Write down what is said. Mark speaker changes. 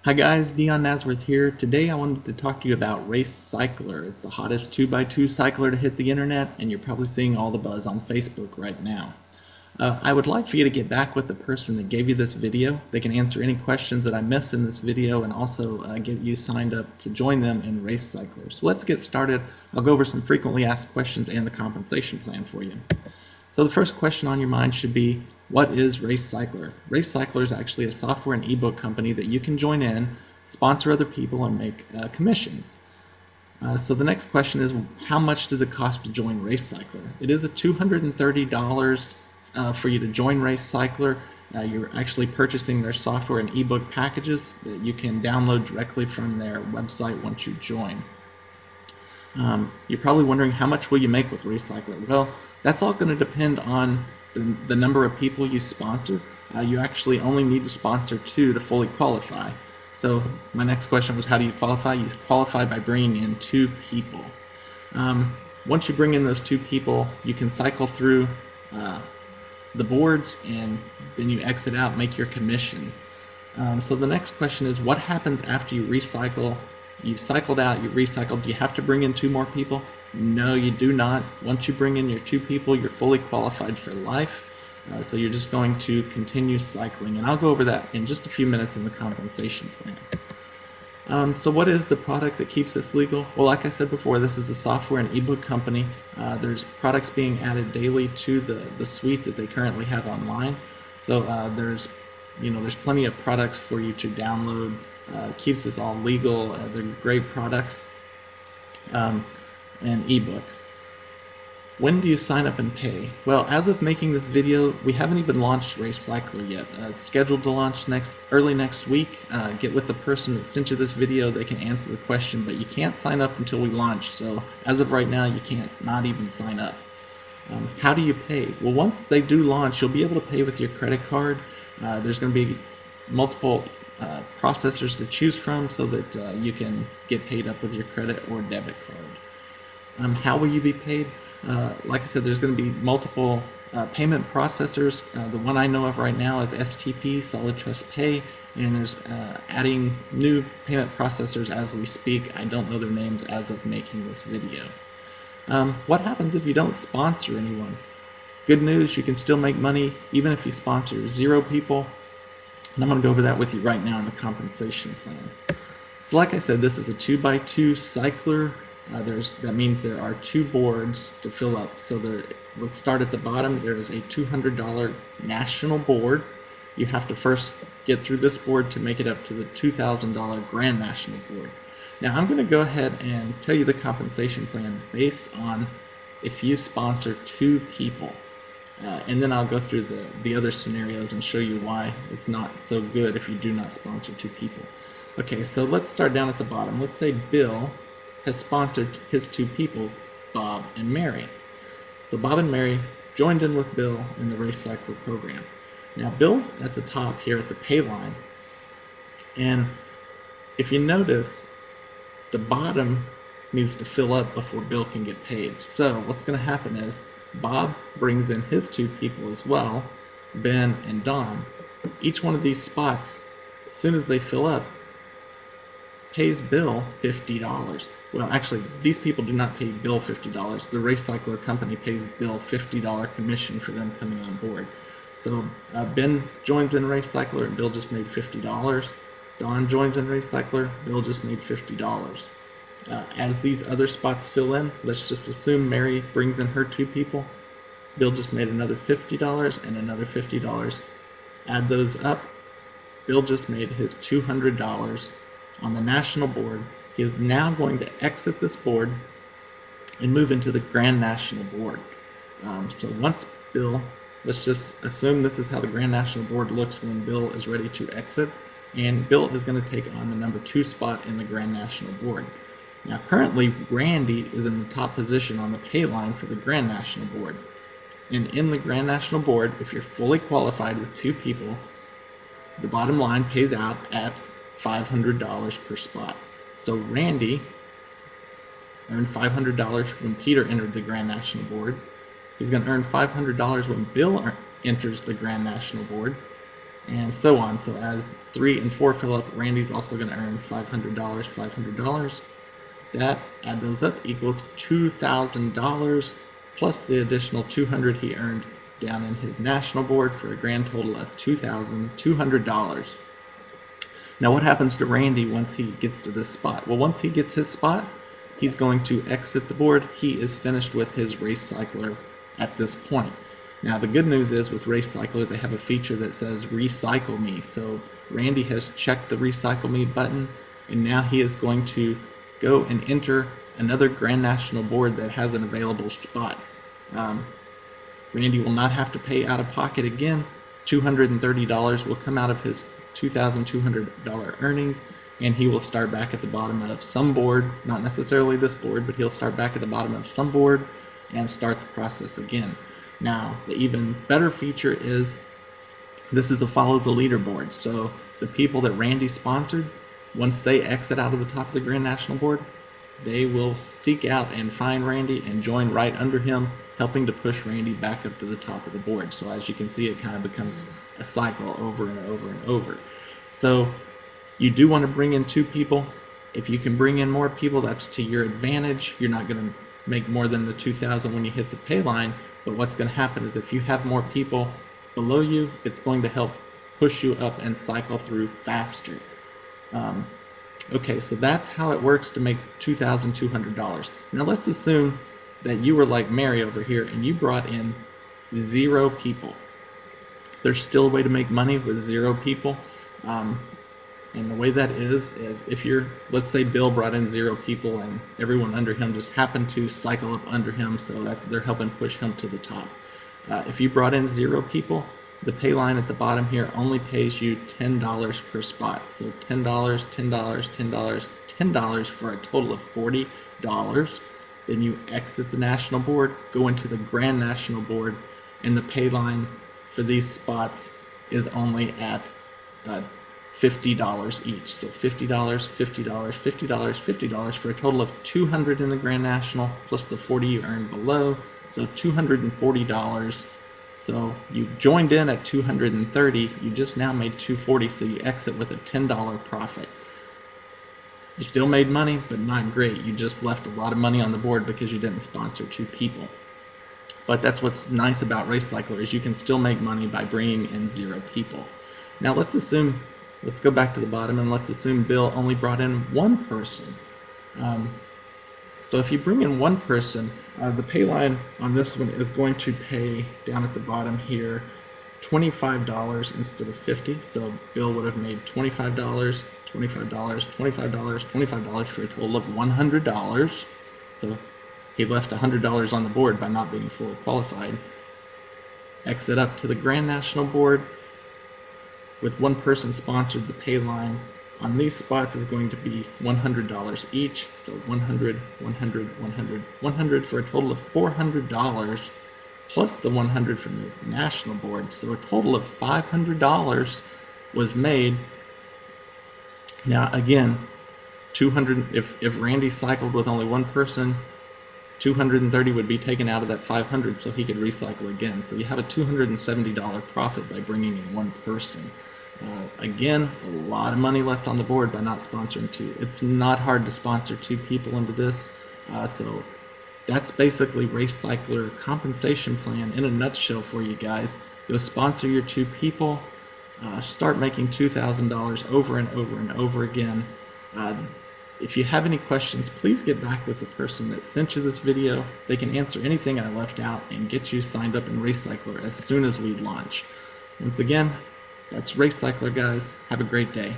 Speaker 1: Hi guys, Dion Nasworth here. Today I wanted to talk to you about Race Cycler. It's the hottest 2x2 cycler to hit the internet, and you're probably seeing all the buzz on Facebook right now. I would like for you to get back with the person that gave you this video. They can answer any questions that I miss in this video and also get you signed up to join them in Race Cycler. So let's get started. I'll go over some frequently asked questions and the compensation plan for you. So the first question on your mind should be, what is Race Cycler? Race Cycler is actually a software and ebook company that you can join in, sponsor other people, and make commissions. So the next question is, how much does it cost to join Race Cycler? It is a $230 for you to join Race Cycler. You're actually purchasing their software and ebook packages that you can download directly from their website once you join. You're probably wondering, how much will you make with Race Cycler? Well, that's all going to depend on the number of people you sponsor. You actually only need to sponsor 2 to fully qualify. So my next question was, how do you qualify? You qualify by bringing in 2 people. Once you bring in those 2 people, you can cycle through the boards, and then you exit out, make your commissions. So the next question is, what happens after you recycle? You've cycled out, you've recycled. Do you have to bring in 2 more people? No, you do not. Once you bring in your 2 people, you're fully qualified for life. So you're just going to continue cycling. And I'll go over that in just a few minutes in the compensation plan. So what is the product that keeps this legal? Well, like I said before, this is a software and ebook company. There's products being added daily to the suite that they currently have online. So there's plenty of products for you to download. Keeps this all legal. They're great products. And ebooks. When do you sign up and pay? Well, as of making this video, we haven't even launched Race Cycler yet. It's scheduled to launch early next week. Get with the person that sent you this video. They can answer the question, but you can't sign up until we launch. So as of right now, you can't not even sign up. How do you pay? Well, once they do launch, you'll be able to pay with your credit card. There's going to be multiple processors to choose from so that you can get paid up with your credit or debit card. How will you be paid? Like I said, there's going to be multiple payment processors. The one I know of right now is STP, Solid Trust Pay, and there's adding new payment processors as we speak. I don't know their names as of making this video. What happens if you don't sponsor anyone? Good news, you can still make money even if you sponsor 0 people. And I'm going to go over that with you right now in the compensation plan. So like I said, this is a 2x2 cycler. That means there are 2 boards to fill up. So let's start at the bottom. There is a $200 national board. You have to first get through this board to make it up to the $2,000 Grand National board. Now I'm going to go ahead and tell you the compensation plan based on if you sponsor 2 people. And then I'll go through the other scenarios and show you why it's not so good if you do not sponsor 2 people. Okay, so let's start down at the bottom. Let's say Bill has sponsored his 2 people, Bob and Mary. So Bob and Mary joined in with Bill in the Race Cycler program. Now Bill's at the top here at the pay line, and if you notice, the bottom needs to fill up before Bill can get paid. So what's going to happen is Bob brings in his 2 people as well, Ben and Don. Each one of these spots, as soon as they fill up, pays Bill $50. Well, actually, these people do not pay Bill $50. The Race Cycler company pays Bill $50 commission for them coming on board. So Ben joins in Race Cycler and Bill just made $50. Don joins in Race Cycler, Bill just made $50. As these other spots fill in, let's just assume Mary brings in her 2 people. Bill just made another $50 and another $50. Add those up, Bill just made his $200 on the national board. He is now going to exit this board and move into the Grand National board. So once Bill, let's just assume this is how the Grand National board looks when Bill is ready to exit, and Bill is going to take on the number 2 spot in the Grand National board. Now currently Randy is in the top position on the pay line for the Grand National board. And in the Grand National board, if you're fully qualified with 2 people, the bottom line pays out at $500 per spot. So Randy earned $500 when Peter entered the Grand National board. He's going to earn $500 when Bill enters the Grand National board. and so on. So as 3 and 4 fill up, Randy's also going to earn $500, $500. That, add those up, equals $2,000 plus the additional $200 he earned down in his national board for a grand total of $2,200. Now what happens to Randy once he gets to this spot? Well, once he gets his spot, he's going to exit the board. He is finished with his Race Cycler at this point. Now the good news is with Race Cycler, they have a feature that says recycle me. So Randy has checked the recycle me button, and now he is going to go and enter another Grand National board that has an available spot. Randy will not have to pay out of pocket again. $230 will come out of his $2,200 earnings, and he will start back at the bottom of some board, not necessarily this board, but he'll start back at the bottom of some board and start the process again. Now, the even better feature is this is a follow the leaderboard. So the people that Randy sponsored, once they exit out of the top of the Grand National board, they will seek out and find Randy and join right under him, helping to push Randy back up to the top of the board. So as you can see, it kind of becomes a cycle over and over and over. So you do want to bring in 2 people. If you can bring in more people, that's to your advantage. You're not going to make more than the 2,000 when you hit the pay line, but what's going to happen is if you have more people below you, it's going to help push you up and cycle through faster. Okay, so that's how it works to make $2,200. Now let's assume that you were like Mary over here and you brought in 0 people. There's still a way to make money with 0 people. And the way that is if you're, let's say Bill brought in 0 people and everyone under him just happened to cycle up under him so that they're helping push him to the top. If you brought in 0 people, the pay line at the bottom here only pays you $10 per spot. So $10, $10, $10, $10 for a total of $40. Then you exit the national board, go into the Grand National board, and the pay line for these spots is only at $50 each. So $50, $50, $50, $50 for a total of $200 in the Grand National plus the $40 you earned below. So $240. So you joined in at $230, you just now made $240, so you exit with a $10 profit. You still made money, but not great. You just left a lot of money on the board because you didn't sponsor 2 people. But that's what's nice about Race Cycler is you can still make money by bringing in 0 people. Now let's go back to the bottom and let's assume Bill only brought in 1 person. So if you bring in 1 person, the pay line on this one is going to pay down at the bottom here $25 instead of $50. So Bill would have made $25, $25, $25, $25 for a total of $100. So he left $100 on the board by not being fully qualified. Exit up to the Grand National board. With 1 person sponsored, the pay line on these spots is going to be $100 each. So 100, 100, 100, 100 for a total of $400 plus the 100 from the national board. So a total of $500 was made. Now again, 200. If Randy cycled with only 1 person, 230 would be taken out of that 500 so he could recycle again. So you have a $270 profit by bringing in 1 person. Again, a lot of money left on the board by not sponsoring 2. It's not hard to sponsor 2 people into this. So that's basically Race Cycler compensation plan in a nutshell for you guys. Go sponsor your 2 people. Start making $2,000 over and over and over again. If you have any questions, please get back with the person that sent you this video. They can answer anything I left out and get you signed up in Race Cycler as soon as we launch. Once again, that's Race Cycler, guys. Have a great day.